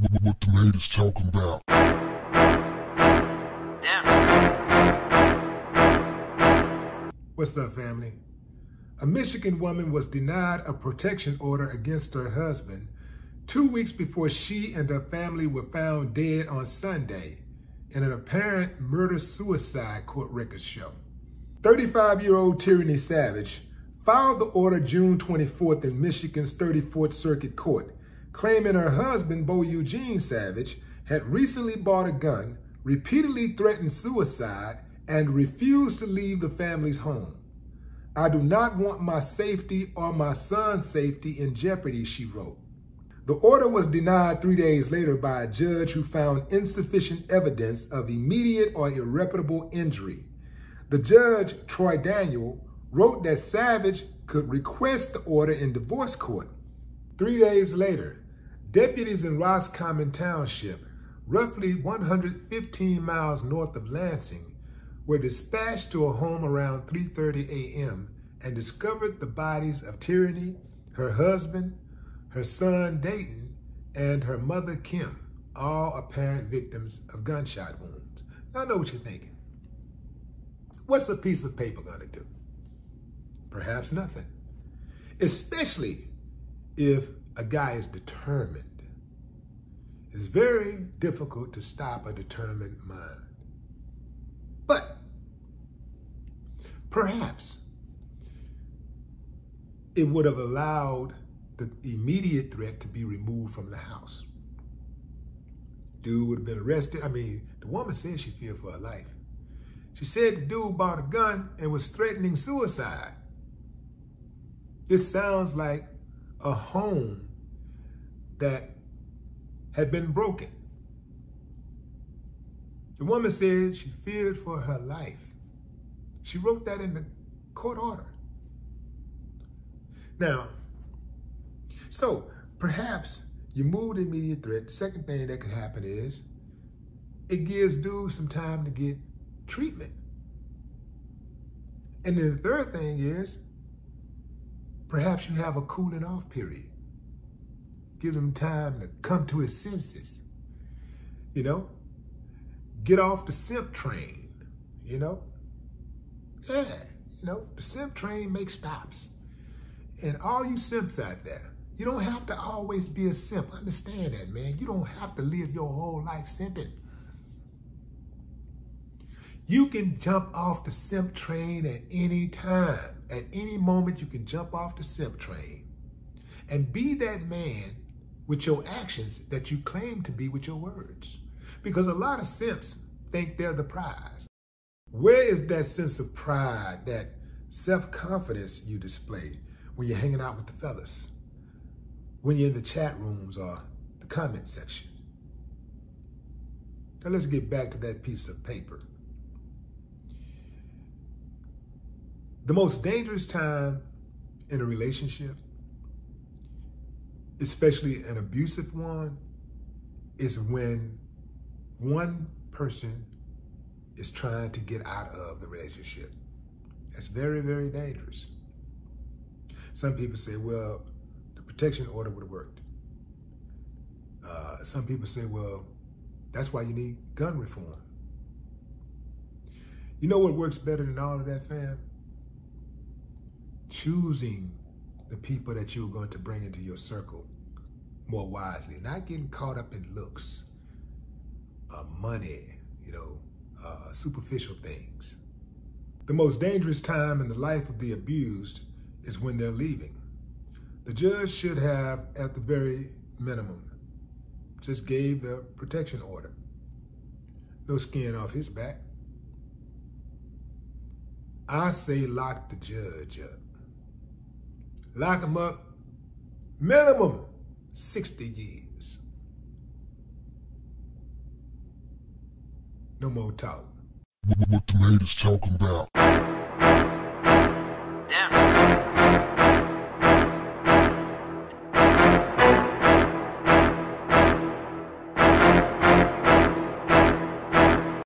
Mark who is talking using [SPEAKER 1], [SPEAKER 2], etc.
[SPEAKER 1] What the haters talking about?
[SPEAKER 2] What's up, family? A Michigan woman was denied a protection order against her husband 2 weeks before she and her family were found dead on Sunday in an apparent murder-suicide court records show. 35-year-old Tyranny Savage filed the order June 24th in Michigan's 34th Circuit Court, claiming her husband, Bo Eugene Savage, had recently bought a gun, repeatedly threatened suicide, and refused to leave the family's home. "I do not want my safety or my son's safety in jeopardy," she wrote. The order was denied 3 days later by a judge who found insufficient evidence of immediate or irreparable injury. The judge, Troy Daniel, wrote that Savage could request the order in divorce court. 3 days later, deputies in Roscommon Township, roughly 115 miles north of Lansing, were dispatched to a home around 3:30 a.m. and discovered the bodies of Tyranny, her husband, her son Dayton, and her mother Kim, all apparent victims of gunshot wounds. Now I know what you're thinking. What's a piece of paper gonna do? Perhaps nothing, especially if a guy is determined. It's very difficult to stop a determined mind. But perhaps it would have allowed the immediate threat to be removed from the house. Dude would have been arrested. I mean, the woman said she feared for her life. She said the dude bought a gun and was threatening suicide. This sounds like a home that had been broken. The woman said she feared for her life. She wrote that in the court order. Now, so perhaps you move the immediate threat. The second thing that could happen is it gives dudes some time to get treatment. And then the third thing is perhaps you have a cooling off period. Give him time to come to his senses, you know? Get off the simp train, you know? Yeah, you know, the simp train makes stops. And all you simps out there, you don't have to always be a simp. Understand that, man. You don't have to live your whole life simping. You can jump off the simp train at any time. At any moment, you can jump off the simp train and be that man with your actions that you claim to be with your words. Because a lot of simps think they're the prize. Where is that sense of pride, that self-confidence you display when you're hanging out with the fellas, when you're in the chat rooms or the comment section? Now let's get back to that piece of paper. The most dangerous time in a relationship, especially an abusive one, is when one person is trying to get out of the relationship. That's very, very dangerous. Some people say, well, the protection order would have worked. Some people say, well, that's why you need gun reform. You know what works better than all of that, fam? Choosing the people that you're going to bring into your circle more wisely, not getting caught up in looks, money, you know, superficial things. The most dangerous time in the life of the abused is when they're leaving. The judge should have, at the very minimum, just gave the protection order. No skin off his back. I say lock the judge up. Lock him up, minimum 60 years. No more talk.
[SPEAKER 1] What the haters talking about?
[SPEAKER 3] Yeah.